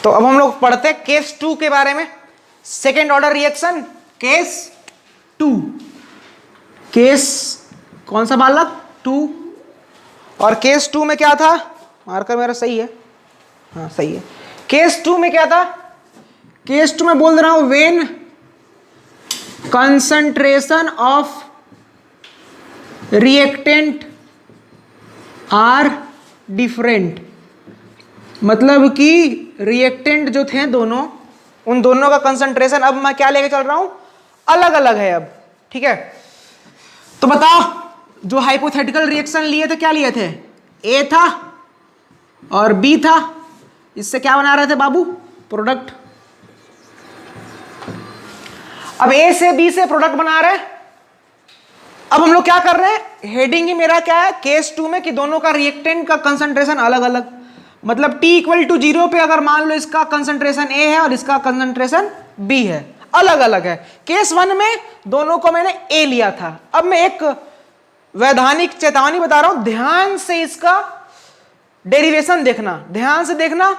तो अब हम लोग पढ़ते हैं केस 2 के बारे में। Second order reaction case 2। Case कौन सा बालक 2। और केस 2 में क्या था, मार्कर मेरा सही है, हाँ सही है। केस 2 में क्या था, केस 2 में बोल रहा हूं when concentration of reactant are different, मतलब कि रिएक्टेंट जो थे दोनों, उन दोनों का कंसंट्रेशन अब मैं क्या लेके चल रहा हूं, अलग अलग है अब, ठीक है। तो बताओ जो हाइपोथेटिकल रिएक्शन लिए थे क्या लिए थे, ए था और बी था, इससे क्या बना रहे थे बाबू, प्रोडक्ट। अब ए से बी से प्रोडक्ट बना रहे हैं। अब हम लोग क्या कर रहे हैं, हेडिंग ही मेरा क्या है केस 2 में कि दोनों का रिएक्टेंट का कंसंट्रेशन अलग अलग, मतलब t इक्वल टू 0 पे अगर मान लो इसका कंसंट्रेशन A है और इसका कंसंट्रेशन B है, अलग अलग है। केस 1 में दोनों को मैंने A लिया था। अब मैं एक वैधानिक चेतावनी बता रहा हूं, ध्यान से इसका डेरिवेशन देखना, ध्यान से देखना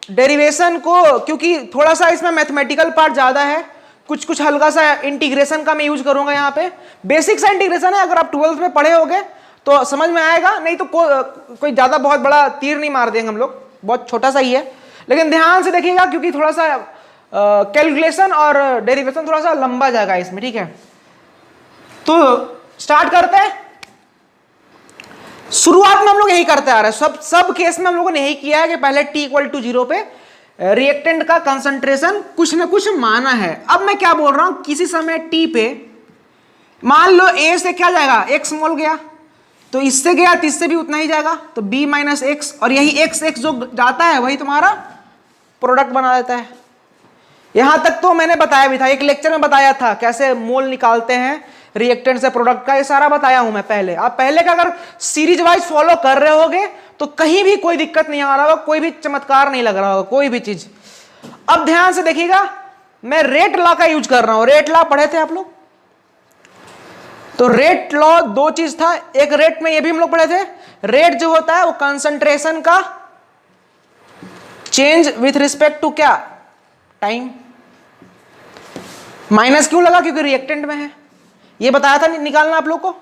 डेरिवेशन को, क्योंकि थोड़ा सा इसमें मैथमेटिकल पार्ट ज्यादा है, कुछ कुछ हल्का सा इंटीग्रेशन का मैं यूज करूंगा यहाँ पे। बेसिक सा इंटीग्रेशन है, अगर आप 12th में पढ़े होगे तो समझ में आएगा, नहीं तो कोई ज्यादा बहुत बड़ा तीर नहीं मार देंगे हम लोग, बहुत छोटा सा ही है। लेकिन ध्यान से देखिएगा क्योंकि थोड़ा सा कैलकुलेशन और डेरिवेशन थोड़ा सा लंबा जाएगा इसमें, ठीक है। तो स्टार्ट करते हैं। शुरुआत में हम लोग यही करते आ रहे हैं, सब केस में हम लोगों ने यही किया है कि पहले t इक्वल टू 0 पे रिएक्टेंट का कंसंट्रेशन कुछ ना कुछ माना है। अब मैं क्या बोल रहा हूं, किसी समय t पे मान लो a से क्या जाएगा, x मोल गया, तो इससे गया तो इससे भी उतना ही जाएगा, तो b माइनस एक्स, और यही x जो जाता है वही तुम्हारा प्रोडक्ट बना देता है। यहां तक तो मैंने बताया भी था, एक लेक्चर में बताया था कैसे मोल निकालते हैं रिएक्टेंट से प्रोडक्ट का, ये सारा बताया हूं मैं पहले। आप पहले का अगर सीरीज वाइज फॉलो कर रहे होगे तो कहीं भी कोई दिक्कत नहीं आ रहा होगा, कोई भी चमत्कार नहीं लग रहा होगा, कोई भी चीज। अब ध्यान से देखिएगा, मैं रेट लॉ का यूज कर रहा हूं। रेट लॉ पढ़े थे आप लोग, तो रेट लॉ दो चीज था, एक रेट में ये भी हम लोग पढ़े थे, रेट जो होता है वो कंसंट्रेशन का चेंज विथ रिस्पेक्ट टू क्या, टाइम। माइनस क्यों लगा, क्योंकि रिएक्टेंट में है, ये बताया था निकालना आप लोग को।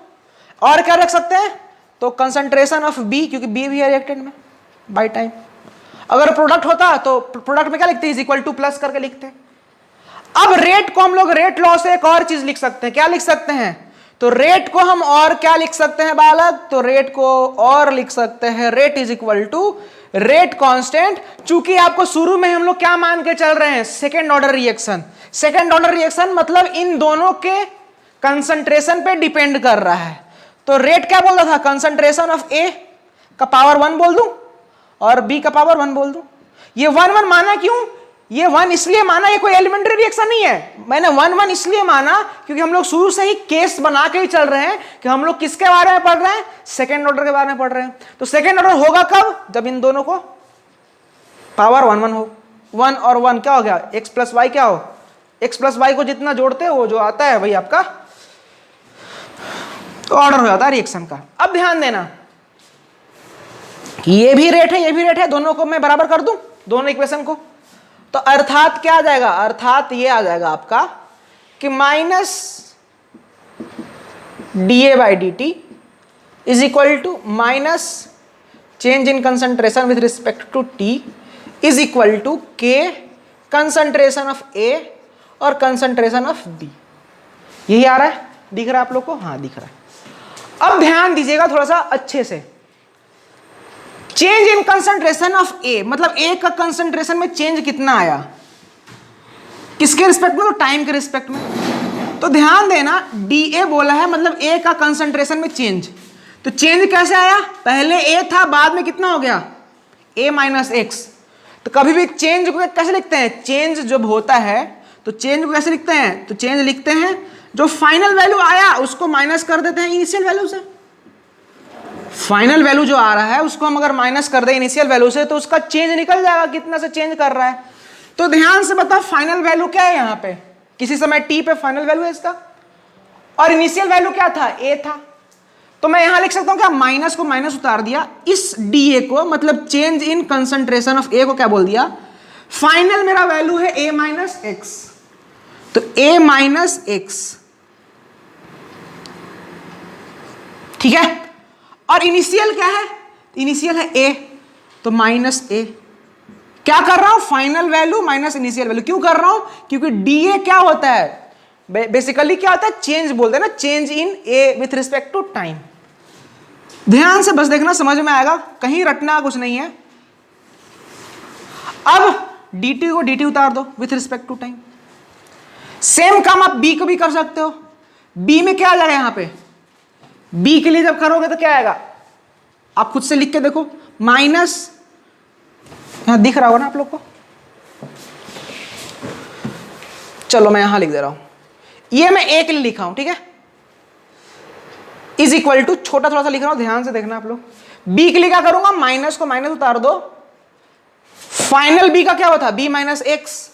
और क्या रख सकते हैं, तो कंसंट्रेशन ऑफ बी, क्योंकि बी भी है रिएक्टेंट में, बाय टाइम। अगर प्रोडक्ट होता तो प्रोडक्ट में क्या लिखते हैं, इज इक्वल टू प्लस करके लिखते हैं। अब रेट को हम लोग रेट लॉ से एक और चीज लिख सकते हैं, क्या लिख सकते हैं, तो रेट को हम और क्या लिख सकते हैं बालक, तो रेट को और लिख सकते हैं rate is equal to rate constant. चूंकि आपको शुरू में हम लोग क्या मान के चल रहे हैं, second order reaction. Second order reaction मतलब इन दोनों के कंसंट्रेशन पे डिपेंड कर रहा है। तो रेट क्या बोल रहा था, कंसंट्रेशन ऑफ ए का पावर 1 बोल दूं और बी का पावर 1 बोल दूं। ये 1 1 माना क्यों, ये 1 इसलिए माना, ये कोई एलिमेंट्री रिएक्शन नहीं है, मैंने 1 1 इसलिए माना क्योंकि हम लोग शुरू से ही केस बना के ही चल रहे हैं कि हम लोग किसके बारे में पढ़ रहे हैं, सेकेंड ऑर्डर के बारे में पढ़ रहे हैं। तो सेकेंड ऑर्डर होगा कब, जब इन दोनों को पावर 1 1 हो। 1 और 1 क्या हो गया, x प्लस वाई, क्या हो, x प्लस वाई को जितना जोड़ते हो वो जो आता है वही आपका ऑर्डर हो जाता है रिएक्शन का। अब ध्यान देना, ये भी रेट है, ये भी रेट है, दोनों को मैं बराबर कर दूं, दोनों इक्वेशन को, तो अर्थात क्या आ जाएगा, अर्थात ये आ जाएगा आपका कि minus d by d t is equal to minus change in concentration with respect to t is equal to k concentration of a और कंसंट्रेशन ऑफ बी। यही आ रहा है, दिख रहा है आप लोग को, हाँ दिख रहा है। अब ध्यान दीजिएगा थोड़ा सा अच्छे से, चेंज इन कंसंट्रेशन ऑफ ए, मतलब ए का कंसंट्रेशन में चेंज कितना आया, किसके रिस्पेक्ट में, तो टाइम के रिस्पेक्ट में। तो ध्यान देना डी ए बोला है, मतलब ए का कंसंट्रेशन में चेंज, तो चेंज कैसे आया, पहले ए था बाद में कितना हो गया, ए माइनस एक्स। तो कभी भी चेंज को कैसे लिखते हैं, चेंज जब होता है तो चेंज को कैसे लिखते हैं, तो चेंज लिखते हैं जो फाइनल वैल्यू आया उसको माइनस कर देते हैं इनिशियल वैल्यू से। फाइनल वैल्यू जो आ रहा है उसको हम अगर माइनस कर दें इनिशियल वैल्यू से तो उसका चेंज निकल जाएगा, कितना से चेंज कर रहा है। तो ध्यान से बताओ फाइनल वैल्यू क्या है, यहाँ पे किसी समय टी पे फाइनल वैल्यू है इसका, और इनिशियल वैल्यू क्या था, ए था। तो मैं यहां लिख सकता हूं क्या, माइनस को माइनस उतार दिया, इस डी ए को मतलब चेंज इन कंसंट्रेशन ऑफ ए को क्या बोल दिया, फाइनल मेरा वैल्यू है a माइनस एक्स, तो a माइनस एक्स, ठीक है। और इनिशियल क्या है, इनिशियल है a, तो माइनस a। क्या कर रहा हूं, final value minus initial value. क्यों कर रहा हूं, क्योंकि dA क्या होता है, बेसिकली क्या होता है, चेंज बोलते हैं ना, change in a with respect to time. ध्यान से बस देखना, समझ में आएगा, कहीं रटना कुछ नहीं है। अब dt को dt उतार दो with respect to time. Same काम आप b को भी कर सकते हो। b में क्या आ जाएगा, यहां पे b के लिए जब करोगे तो क्या आएगा, आप खुद से लिख के देखो, माइनस, यहां दिख रहा होगा ना आप लोग को, चलो मैं यहां लिख दे रहा हूं, ये मैं a के लिए लिखा हूं, ठीक है, इज इक्वल टू, छोटा थोड़ा सा लिख रहा हूं, ध्यान से देखना आप लोग। b के लिए क्या करूंगा, माइनस को माइनस उतार दो, फाइनल b का क्या होता, b माइनस एक्स,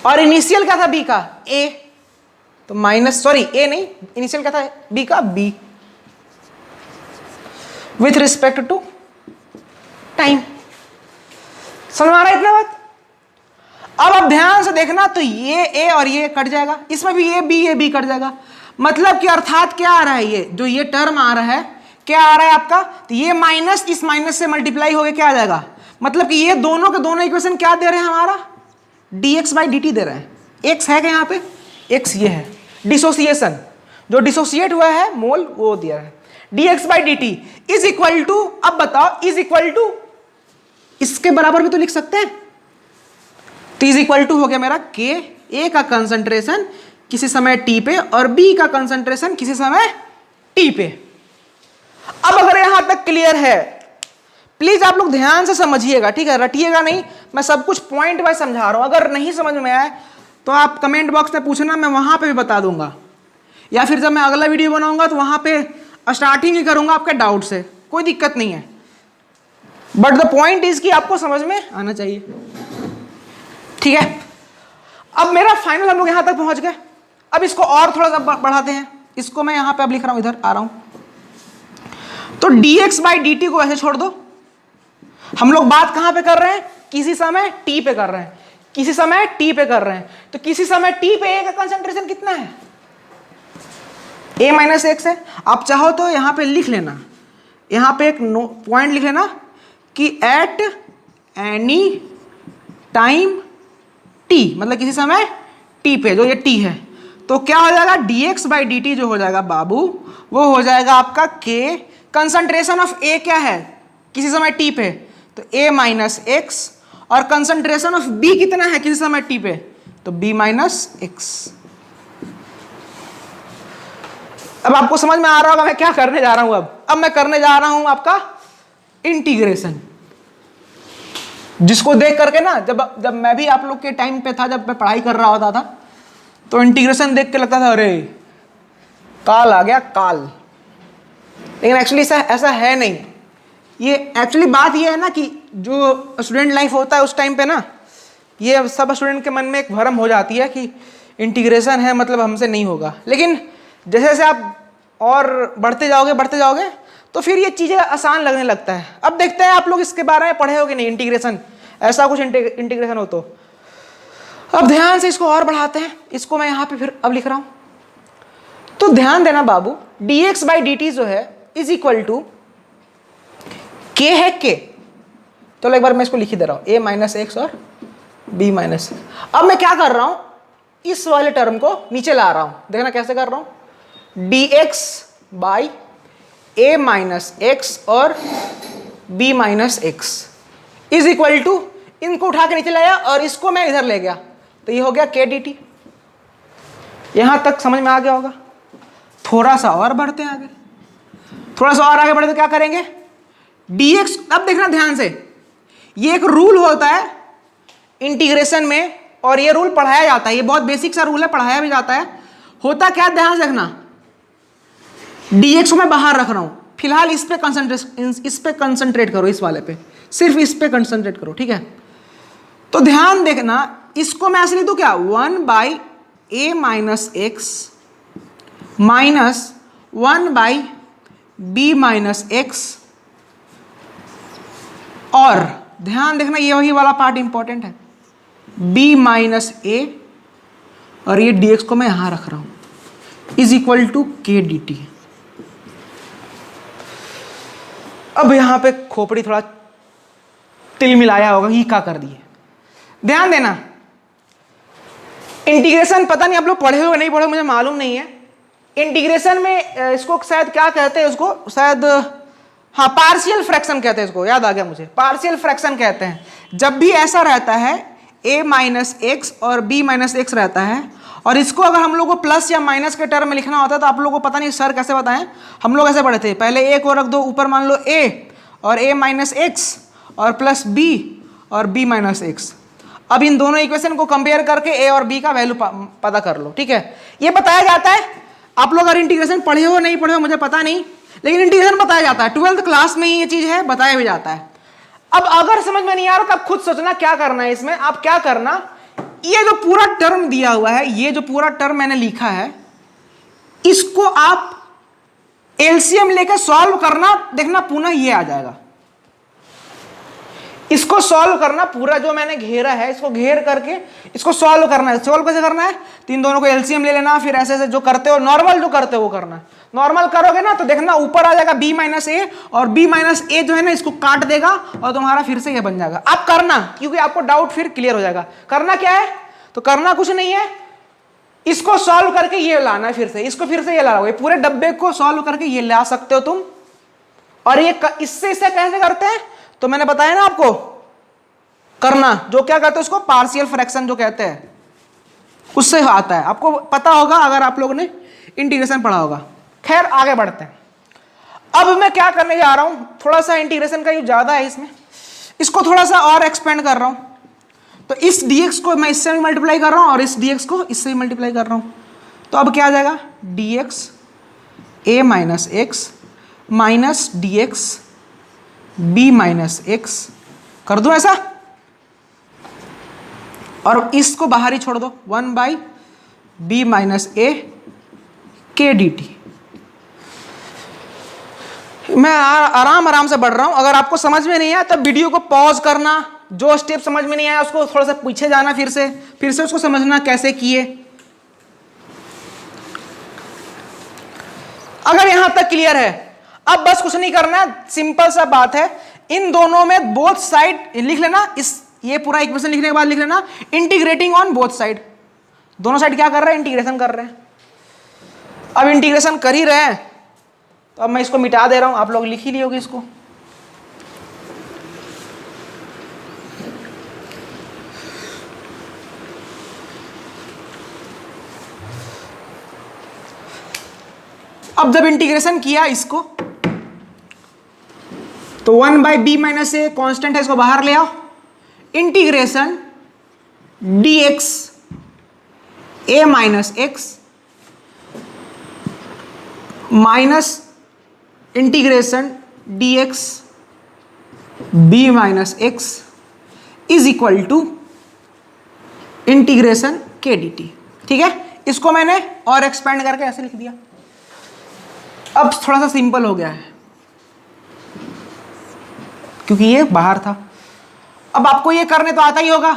और इनिशियल क्या था b का, a, तो माइनस, सॉरी a नहीं, इनिशियल क्या था b का, b with respect to time. समझ में आ रहा है इतना बात। अब आप ध्यान से देखना, तो ये a और ये कट जाएगा, इसमें भी ये b कट जाएगा। मतलब कि अर्थात क्या आ रहा है, ये जो ये टर्म आ रहा है, क्या आ रहा है आपका, तो ये माइनस इस माइनस से मल्टीप्लाई हो गया, क्या आ जाएगा, मतलब कि ये दोनों के दोनों इक्वेशन क्या दे रहे हैं हमारा, dx बाई dt दे रहे हैं। x है क्या यहाँ पे, x ये है, डिसोसिएशन जो डिसोसिएट हुआ है मोल वो दिया है, dx by dt is equal to, अब बताओ इज इक्वल टू, इसके बराबर भी तो लिख सकते हैं, तो इज इक्वल टू हो गया मेरा k, a का कंसंट्रेशन किसी समय t पे और b का कंसंट्रेशन किसी समय t पे। अब अगर यहां तक क्लियर है, प्लीज आप लोग ध्यान से समझिएगा, ठीक है, रटिएगा नहीं, मैं सब कुछ पॉइंट वाइज समझा रहा हूं। अगर नहीं समझ में आए तो आप कमेंट बॉक्स में पूछना, मैं वहां पे भी बता दूंगा, या फिर जब मैं अगला वीडियो बनाऊंगा तो वहां पे स्टार्टिंग ही करूंगा आपके डाउट से, कोई दिक्कत नहीं है, बट द पॉइंट इज कि आपको समझ में आना चाहिए, ठीक है। अब मेरा फाइनल हम लोग यहां तक पहुंच गए। अब इसको और थोड़ा सा बढ़ाते हैं, इसको मैं यहां पे अब लिख रहा हूं, इधर आ रहा हूं, तो dx बाई dt को ऐसे छोड़ दो। हम लोग बात कहां पे कर रहे हैं, किसी समय t पे कर रहे हैं, किसी समय t पे कर रहे हैं, तो किसी समय t पे a का कंसंट्रेशन कितना है, a माइनस एक्स है। आप चाहो तो यहां पे लिख लेना, यहां पे एक पॉइंट लिख लेना कि एट एनी टाइम t, मतलब किसी समय t पे, जो ये t है, तो क्या हो जाएगा, dx बाई dt जो हो जाएगा बाबू, वो हो जाएगा आपका k, कंसंट्रेशन ऑफ a क्या है किसी समय t पे, तो a माइनस एक्स, और कंसंट्रेशन ऑफ b कितना है किसी समय t पे, तो b माइनस एक्स। अब आपको समझ में आ रहा होगा मैं क्या करने जा रहा हूं। अब मैं करने जा रहा हूं आपका इंटीग्रेशन, जिसको देख करके ना, जब मैं भी आप लोग के टाइम पे था, जब मैं पढ़ाई कर रहा होता था, तो इंटीग्रेशन देख के लगता था अरे काल आ गया काल, लेकिन एक्चुअली ऐसा है नहीं। ये एक्चुअली बात ये है ना कि जो स्टूडेंट लाइफ होता है उस टाइम पे ना, ये सब स्टूडेंट के मन में एक भ्रम हो जाती है कि इंटीग्रेशन है मतलब हमसे नहीं होगा, लेकिन जैसे जैसे आप और बढ़ते जाओगे तो फिर ये चीज़ें आसान लगने लगता है। अब देखते हैं आप लोग इसके बारे में पढ़े हो कि नहीं, इंटीग्रेशन, ऐसा कुछ इंटीग्रेशन हो तो। अब ध्यान से इसको और बढ़ाते हैं, इसको मैं यहाँ पे फिर अब लिख रहा हूँ, तो ध्यान देना बाबू, dx बाई dt जो है इज इक्वल टू k है k, तो एक बार मैं इसको लिख ही दे रहा हूँ, a माइनस एक्स और b माइनस। अब मैं क्या कर रहा हूँ, इस वाले टर्म को नीचे ला रहा हूँ, देखना कैसे कर रहा हूँ, dx by a minus x और b minus x is equal to, इनको उठा के नीचे लाया और इसको मैं इधर ले गया, तो ये हो गया k dt। यहां तक समझ में आ गया होगा। थोड़ा सा और बढ़ते हैं आगे, थोड़ा सा और आगे बढ़े तो क्या करेंगे, dx, अब देखना ध्यान से, ये एक रूल होता है इंटीग्रेशन में, और ये रूल पढ़ाया जाता है, ये बहुत बेसिक सा रूल है, पढ़ाया भी जाता है। होता क्या, ध्यान से देखना, dx को मैं बाहर रख रहा हूं, फिलहाल इस पे कंसंट्रेट करो, इस वाले पे, सिर्फ इस पे कंसंट्रेट करो, ठीक है। तो ध्यान देखना, इसको मैं ऐसे लिख दूं क्या, 1 by a minus x minus 1 by b minus x, और ध्यान देखना ये वही वाला पार्ट इंपॉर्टेंट है, b माइनस ए और ये dx को मैं यहां रख रहा हूं इज इक्वल टू के डी टी। अब यहां पे खोपड़ी थोड़ा तिल मिलाया होगा, ये क्या कर दिए। ध्यान देना, इंटीग्रेशन पता नहीं आप लोग पढ़े हो नहीं पढ़े मुझे मालूम नहीं है। इंटीग्रेशन में इसको शायद क्या कहते हैं, उसको शायद हाँ पार्शियल फ्रैक्शन कहते हैं, इसको याद आ गया मुझे, पार्शियल फ्रैक्शन कहते हैं। जब भी ऐसा रहता है a माइनस एक्स और b माइनस एक्स रहता है, और इसको अगर हम लोग को प्लस या माइनस के टर्म में लिखना होता है तो आप लोगों को पता नहीं सर कैसे बताएं, हम लोग ऐसे पढ़े थे, पहले a को रख दो ऊपर, मान लो a और a माइनस एक्स और प्लस b और b माइनस एक्स। अब इन दोनों इक्वेशन को कंपेयर करके a और b का वैल्यू पता कर लो, ठीक है। ये बताया जाता है, आप लोग अगर इंटीग्रेशन पढ़े हो नहीं पढ़े हो मुझे पता नहीं, लेकिन इंटीग्रेशन बताया जाता है, 12th क्लास में ही ये चीज है, बताया भी जाता है। अब अगर समझ में नहीं आ रहा तो आप खुद सोचना क्या करना है इसमें। आप क्या करना, ये जो पूरा टर्म दिया हुआ है, ये जो पूरा टर्म मैंने लिखा है, इसको आप एलसीएम लेकर सॉल्व करना, देखना पुनः ये आ जाएगा। इसको सॉल्व करना, पूरा जो मैंने घेरा है इसको घेर करके इसको सॉल्व करना है। सॉल्व कैसे करना है, तीन दोनों को एलसीएम ले लेना, फिर ऐसे ऐसे जो करते हो नॉर्मल जो करते हो वो करना। नॉर्मल करोगे ना तो देखना ऊपर आ जाएगा b माइनस ए, और b माइनस ए जो है ना इसको काट देगा और तुम्हारा फिर से ये बन जाएगा। आप करना, क्योंकि आपको डाउट फिर क्लियर हो जाएगा। करना क्या है, तो करना कुछ नहीं है, इसको सॉल्व करके ये लाना है, फिर से इसको फिर से ये लाओगे, पूरे डब्बे को सॉल्व करके ये ला सकते हो तुम। और ये इससे कैसे करते हैं, तो मैंने बताया ना आपको करना, जो क्या कहते हैं उसको पार्शियल फ्रैक्शन जो कहते हैं, उससे आता है। आपको पता होगा अगर आप लोगों ने इंटीग्रेशन पढ़ा होगा। खैर आगे बढ़ते हैं। अब मैं क्या करने जा रहा हूं, थोड़ा सा इंटीग्रेशन का यूज ज्यादा है इसमें, इसको थोड़ा सा और एक्सपेंड कर रहा हूं। तो इस dx को मैं इससे भी मल्टीप्लाई कर रहा हूं और इस dx को इससे भी मल्टीप्लाई कर रहा हूं। तो अब क्या आ जाएगा, dx a minus x minus dx b minus x, कर दूं ऐसा, और इसको बाहर ही छोड़ दो, 1 बाई b माइनस ए के डी टी। मैं आराम से बढ़ रहा हूं, अगर आपको समझ में नहीं आया तब वीडियो को पॉज करना, जो स्टेप समझ में नहीं आया उसको थोड़ा सा पीछे जाना, फिर से उसको समझना कैसे किए। अगर यहां तक क्लियर है, अब बस कुछ नहीं करना, सिंपल सा बात है, इन दोनों में बोथ साइड लिख लेना। ये पूरा इक्वेशन लिखने के बाद लिख लेना इंटीग्रेटिंग ऑन बोथ साइड। दोनों साइड क्या कर रहे हैं, इंटीग्रेशन कर रहे हैं। अब इंटीग्रेशन कर ही रहे हैं तो अब मैं इसको मिटा दे रहा हूं, आप लोग लिख ही लिए होगे इसको। अब जब इंटीग्रेशन किया इसको, तो 1 by b minus a constant है, इसको बाहर ले आओ, integration dx a minus x minus integration dx b minus x is equal to integration k d t. ठीक है, इसको मैंने और एक्सपेंड करके ऐसे लिख दिया। अब थोड़ा सा सिंपल हो गया है क्योंकि ये बाहर था। अब आपको ये करने तो आता ही होगा,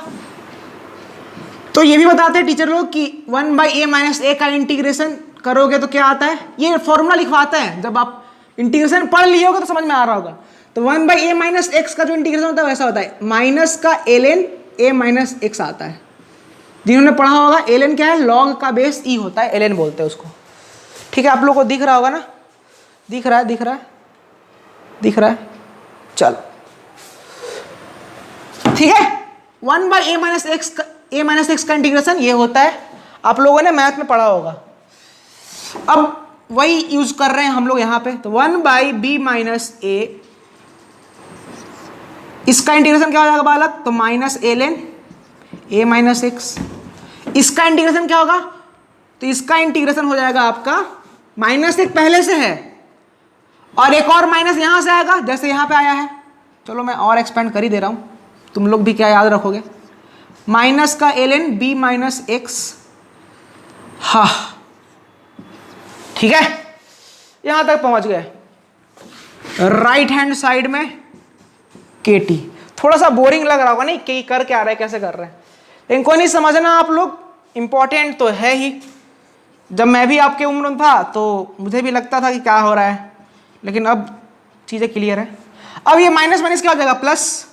तो ये भी बताते हैं टीचर लोग कि 1 बाई ए माइनस ए का इंटीग्रेशन करोगे तो क्या आता है, ये फॉर्मूला लिखवाता है। जब आप इंटीग्रेशन पढ़ लिए होगे तो समझ में आ रहा होगा। तो 1 बाई ए माइनस एक्स का जो इंटीग्रेशन होता है वैसा होता है, माइनस का ln ए माइनस एक्स आता है। जिन्होंने पढ़ा होगा ln क्या है, लॉग का बेस ई होता है, ln बोलते हैं उसको। ठीक है, आप लोगों को दिख रहा होगा ना, दिख रहा है, चलो ठीक है। 1 बाई ए माइनस एक्स का इंटीग्रेशन ये होता है, आप लोगों ने मैथ में पढ़ा होगा। अब वही यूज कर रहे हैं हम लोग यहां पे। तो 1 बाई बी माइनस ए, इसका इंटीग्रेशन क्या हो जाएगा बालक, तो माइनस ln ए माइनस एक्स। इसका इंटीग्रेशन क्या होगा, तो इसका इंटीग्रेशन हो जाएगा आपका माइनस एक पहले से है और एक और माइनस यहां से आएगा जैसे यहां पे आया है। चलो मैं और एक्सपेंड कर ही दे रहा हूं, तुम लोग भी क्या याद रखोगे, माइनस का ln b माइनस एक्स। हा ठीक है, यहां तक पहुंच गए। राइट हैंड साइड में kt, थोड़ा सा बोरिंग लग रहा होगा नहीं कि कर क्या रहे हैं, कैसे कर रहे हैं, लेकिन कोई नहीं, समझना आप लोग, इंपॉर्टेंट तो है ही। जब मैं भी आपके उम्र में था तो मुझे भी लगता था कि क्या हो रहा है, लेकिन अब चीज़ें क्लियर है। अब ये माइनस माइनस क्या हो जाएगा, प्लस,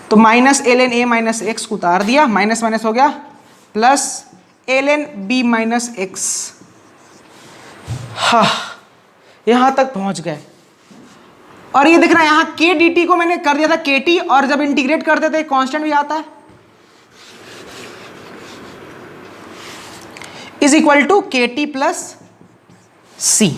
तो minus l n a minus x को उतार दिया, माइनस माइनस हो गया plus l n b minus x. हाँ, यहां तक पहुंच गए। और ये दिख रहा है यहां के डी टी को मैंने कर दिया था के टी, और जब इंटीग्रेट करते थे कांस्टेंट भी आता है, is equal to k t plus सी।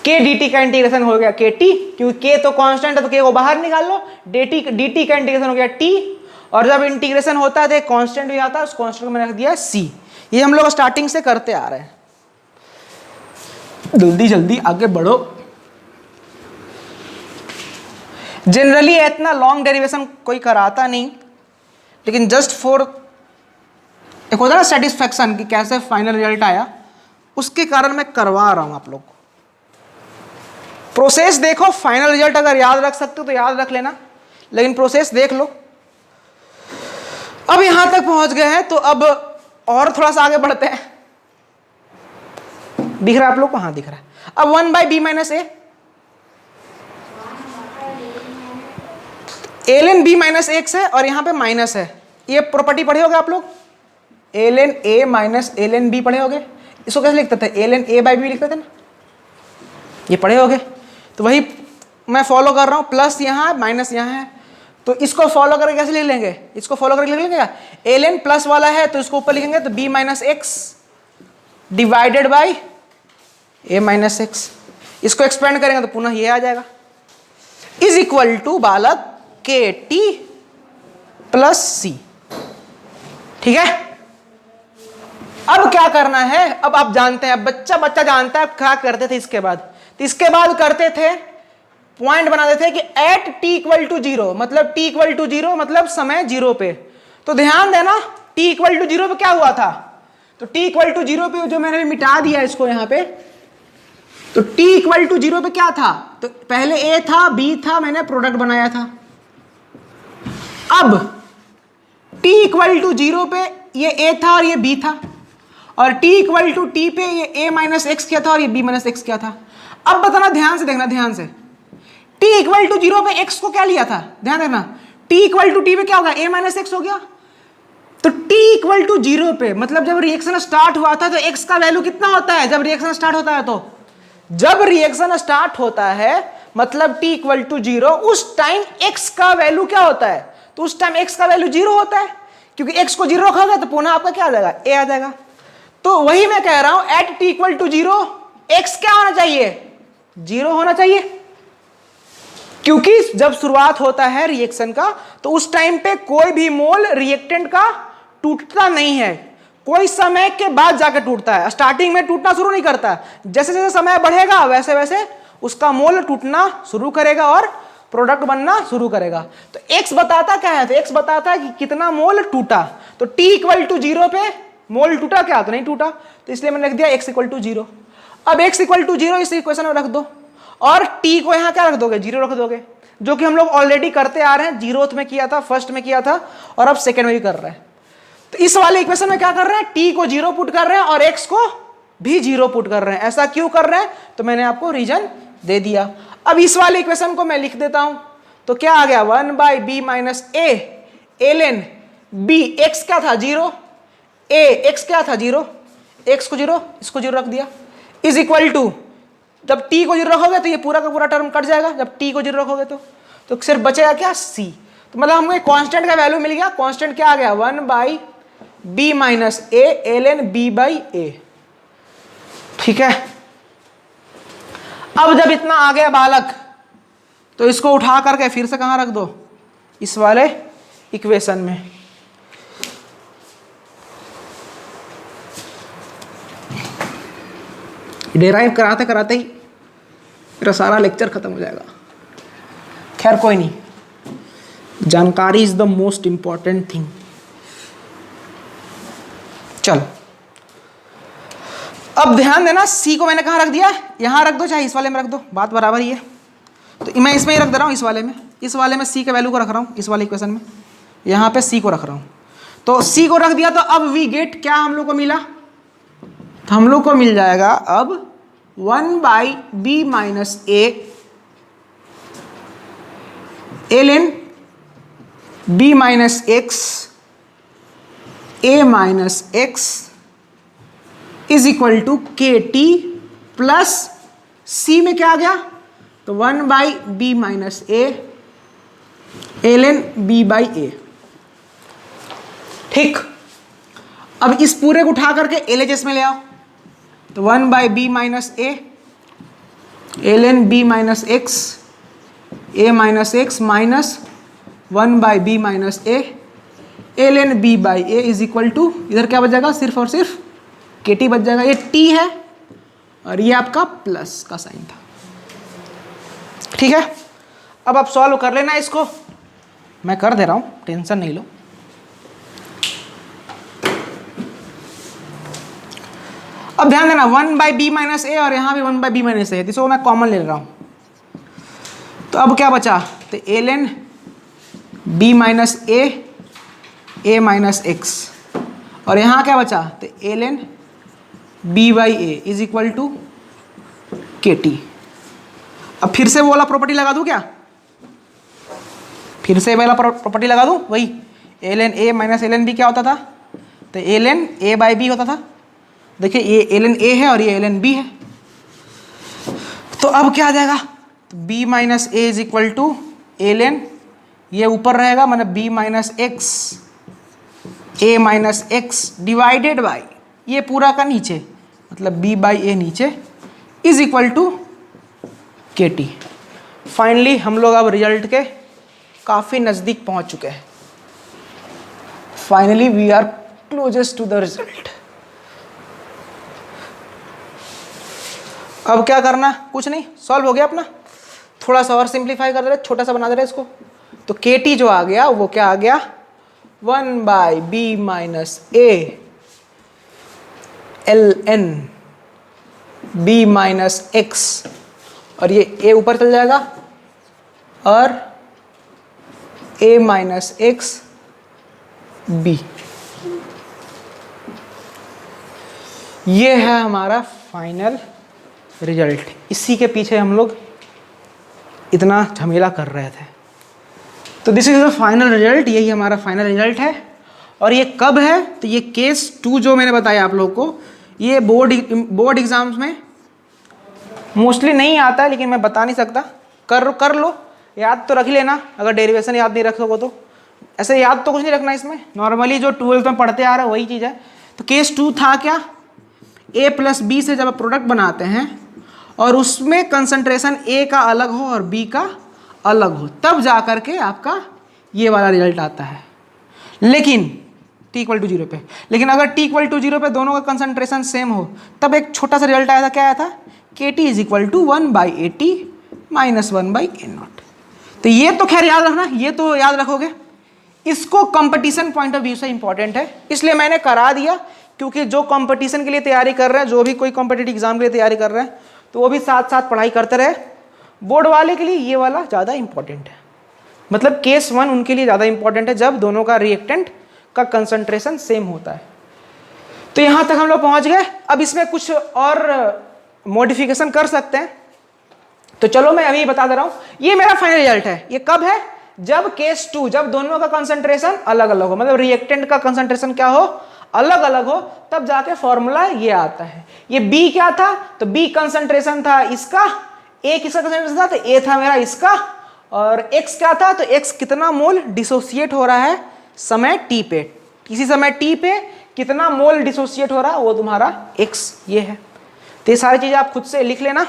के डी टी का इंटीग्रेशन हो गया के टी, क्योंकि के तो कांस्टेंट है तो के को बाहर निकाल लो, डी टी का इंटीग्रेशन हो गया टी, और जब इंटीग्रेशन होता है तो कांस्टेंट भी आता है, उस कांस्टेंट को मैंने रख दिया सी। ये हम लोग स्टार्टिंग से करते आ रहे हैं। जल्दी जल्दी आगे बढ़ो। जनरली इतना लॉन्ग डेरिवेशन कोई कराता नहीं, लेकिन जस्ट फॉर एक होता है ना सेटिस्फैक्शन कि कैसे फाइनल रिजल्ट आया, उसके कारण मैं करवा रहा हूं आप लोग को। प्रोसेस देखो, फाइनल रिजल्ट अगर याद रख सकते हो तो याद रख लेना, लेकिन प्रोसेस देख लो। अब यहां तक पहुंच गए हैं तो अब और थोड़ा सा आगे बढ़ते हैं। दिख रहा है आप लोग को? हाँ दिख रहा है। अब 1 by b minus a, l n b minus x है और यहां पे माइनस है। ये प्रॉपर्टी पढ़े होगे आप लोग, l n a minus l n b पढ़े होगे। इसको कैसे लिखते थे, l n a by b लिखते थे ना, ये पढ़े होगे। तो वही मैं फॉलो कर रहा हूं, प्लस यहां माइनस यहां है, तो इसको फॉलो करके कैसे लिख लेंगे, इसको फॉलो करके लिख लेंगे क्या, एल एन प्लस वाला है तो इसको ऊपर लिखेंगे तो b minus x divided by a minus x. इसको एक्सपेंड करेंगे तो पुनः ये आ जाएगा, इज इक्वल टू बालक के टी प्लस सी। ठीक है, अब क्या करना है, अब आप जानते हैं, बच्चा जानता है क्या करते थे इसके बाद। तो इसके बाद करते थे, पॉइंट बनाते थे कि at t equal to zero, मतलब टी इक्वल टू जीरो मतलब समय जीरो पे। तो ध्यान देना, टी इक्वल टू जीरो पे क्या हुआ था, तो टी इक्वल टू जीरो पे जो मैंने मिटा दिया इसको यहां पे, तो टी इक्वल टू जीरो पे क्या था, तो पहले ए था बी था, मैंने प्रोडक्ट बनाया था। अब टी इक्वल टू जीरो पे ये ए था और ये बी था, और टी इक्वल टू टी पे ये ए माइनस एक्स क्या था और ये बी माइनस एक्स क्या था। अब बताना, ध्यान से देखना, ध्यान से, टी इक्वल टू जीरो पे एक्स को क्या लिया था, ध्यान देना, टी इक्वल टू टी पे क्या होगा, ए माइनस एक्स हो गया। तो टी इक्वल टू जीरो पे मतलब जब रिएक्शन स्टार्ट हुआ था तो एक्स का वैल्यू कितना होता है जब रिएक्शन स्टार्ट होता है, तो जब रिएक्शन स्टार्ट होता है मतलब टी इक्वल टू जीरो, उस टाइम एक्स का वैल्यू क्या होता है, तो उस टाइम एक्स का वैल्यू जीरो होता है, क्योंकि एक्स को जीरो रखोगे तो पुनः आपका क्या आ जाएगा, ए आ जाएगा। तो वही मैं कह रहा हूं, at t equal to zero x क्या होना चाहिए, जीरो होना चाहिए, क्योंकि जब शुरुआत होता है रिएक्शन का तो उस टाइम पे कोई भी मोल रिएक्टेंट का टूटता नहीं है, कोई समय के बाद जाकर टूटता है, स्टार्टिंग में टूटना शुरू नहीं करता। जैसे जैसे समय बढ़ेगा वैसे वैसे उसका मोल टूटना शुरू करेगा और प्रोडक्ट बनना शुरू करेगा। तो x बताता क्या है, तो x बताता है कि कितना मोल टूटा। तो t इक्वल टू जीरो पे मोल टूटा क्या, तो नहीं टूटा, तो इसलिए मैंने रख दिया x इक्वल टू जीरो। अब x इक्वल टू जीरो इस इक्वेशन में रख दो, और t को यहां क्या रख दोगे, जीरो रख दोगे, जो कि हम लोग ऑलरेडी करते आ रहे हैं, जीरोथ में किया था, फर्स्ट में किया था, और अब सेकेंड में भी कर रहे हैं। तो इस वाले इक्वेशन में क्या कर रहे हैं, t को जीरो पुट कर रहे हैं और x को भी जीरो पुट कर रहे हैं। ऐसा क्यों कर रहे हैं, तो मैंने आपको रीजन दे दिया। अब इस वाले इक्वेशन को मैं लिख देता हूं, तो क्या आ गया, 1 by b minus a l n b, x क्या था जीरो, ए एक्स क्या था जीरो, एक्स को जीरो, इसको जीरो रख दिया, इज इक्वल टू, जब टी को जीरो रखोगे तो ये पूरा का पूरा टर्म कट जाएगा, जब टी को जीरो रखोगे तो सिर्फ बचेगा क्या, सी। तो मतलब हमको कांस्टेंट का वैल्यू मिल गया, कांस्टेंट क्या आ गया, 1 by b minus a l n b by a. ठीक है, अब जब इतना आ गया बालक, तो इसको उठा करके फिर से कहां रख दो, इस वाले इक्वेशन में। डेराइव कराते कराते ही मेरा सारा लेक्चर खत्म हो जाएगा। खैर कोई नहीं, जानकारी is the most important thing. चलो अब ध्यान देना, सी को मैंने कहां रख दिया, यहां रख दो चाहे इस वाले में रख दो, बात बराबर ही है। तो मैं इसमें ही रख दे रहा हूं, इस वाले में। इस वाले में सी के वैल्यू को रख रहा हूँ, इस वाले इक्वेशन में यहाँ पे सी को रख रहा हूँ, तो सी को रख दिया तो अब वी गेट क्या हम लोग को मिला, तो हम लोग को मिल जाएगा अब 1/b minus a ln b minus x a minus x is equal to k t plus c में क्या आ गया, तो 1/b minus a ln b by a। ठीक, अब इस पूरे को उठा करके LHS में ले आओ, तो 1/b minus a ln b minus x a minus x minus 1/b minus a ln b by a is equal to, इधर क्या बच जाएगा, सिर्फ और सिर्फ kt बच जाएगा, ये t है और ये आपका प्लस का साइन था। ठीक है, अब आप सॉल्व कर लेना इसको, मैं कर दे रहा हूं, टेंशन नहीं लो। अब ध्यान देना 1/b माइनस a और यहां भी 1/b माइनस a है, इसको मैं कॉमन ले रहा हूं, तो अब क्या बचा, तो ln b minus a minus x और यहां क्या बचा, तो ln b by a is equal to k t. अब फिर से वो वाला प्रॉपर्टी लगा दूं क्या, फिर से वाला प्रॉपर्टी लगा दूं, वही ln a minus ln b क्या होता था, तो ln a बाई b होता था। देखिए ये ln a है और ये ln b है, तो अब क्या आ जाएगा, तो b minus a is equal to ln, ये ऊपर रहेगा मतलब b minus x a minus x divided by ये पूरा का नीचे मतलब b बाई a नीचे is equal to k t. Finally हम लोग अब रिजल्ट के काफ़ी नज़दीक पहुंच चुके हैं। Finally we are closest to the result. अब क्या करना, कुछ नहीं, सॉल्व हो गया अपना, थोड़ा सा और सिंप्लीफाई कर दे रहे, छोटा सा बना दे रहे इसको, तो के टी जो आ गया वो क्या आ गया, 1/b minus a ln b minus x और ये a ऊपर चल जाएगा और a माइनस x b, ये है हमारा फाइनल रिजल्ट। इसी के पीछे हम लोग इतना झमेला कर रहे थे, तो this is the final result, यही हमारा फाइनल रिजल्ट है। और ये कब है, तो ये केस 2 जो मैंने बताया आप लोग को, ये बोर्ड एग्जाम्स में मोस्टली नहीं आता है, लेकिन मैं बता नहीं सकता, कर लो, याद तो रख लेना, अगर डेरिवेशन याद नहीं रख सको तो। ऐसे याद तो कुछ नहीं रखना इसमें, नॉर्मली जो 12th में पढ़ते आ रहा है वही चीज़ है। तो केस 2 था क्या, a प्लस b से जब आप प्रोडक्ट बनाते हैं और उसमें कंसंट्रेशन a का अलग हो और b का अलग हो, तब जा कर के आपका ये वाला रिजल्ट आता है। लेकिन t इक्वल टू 0 पे, लेकिन अगर t इक्वल टू 0 पे दोनों का कंसंट्रेशन सेम हो, तब एक छोटा सा रिजल्ट आया था, क्या आया था, k t is equal to 1/80 minus 1/a0। तो ये तो खैर याद रखना, ये तो याद रखोगे, इसको कंपटीशन पॉइंट ऑफ व्यू से इंपॉर्टेंट है, इसलिए मैंने करा दिया, क्योंकि जो कंपटीशन के लिए तैयारी कर रहे हैं, जो भी कोई कॉम्पिटिटिव एग्जाम के लिए तैयारी कर रहे हैं, तो वो भी साथ साथ पढ़ाई करते रहे। बोर्ड वाले के लिए ये वाला ज़्यादा इंपॉर्टेंट है, मतलब केस 1 उनके लिए ज़्यादा इंपॉर्टेंट है जब दोनों का रिएक्टेंट का कंसंट्रेशन सेम होता है। तो यहाँ तक हम लोग पहुँच गए, अब इसमें कुछ और मॉडिफिकेशन कर सकते हैं, तो चलो मैं अभी बता दे रहा हूँ। ये मेरा फाइनल रिजल्ट है, ये कब है, जब केस 2, जब दोनों का कंसंट्रेशन अलग अलग हो, मतलब रिएक्टेंट का कंसंट्रेशन क्या हो, अलग अलग हो, तब जाके फॉर्मूला ये आता है। ये B क्या था, तो B कंसंट्रेशन था इसका, A किसका कंसंट्रेशन था, तो A था मेरा इसका, और X क्या था, तो X कितना मोल डिसोसिएट हो रहा है समय t पे, किसी समय t पे कितना मोल डिसोसिएट हो रहा है वो तुम्हारा X ये है। तो ये सारी चीजें आप खुद से लिख लेना।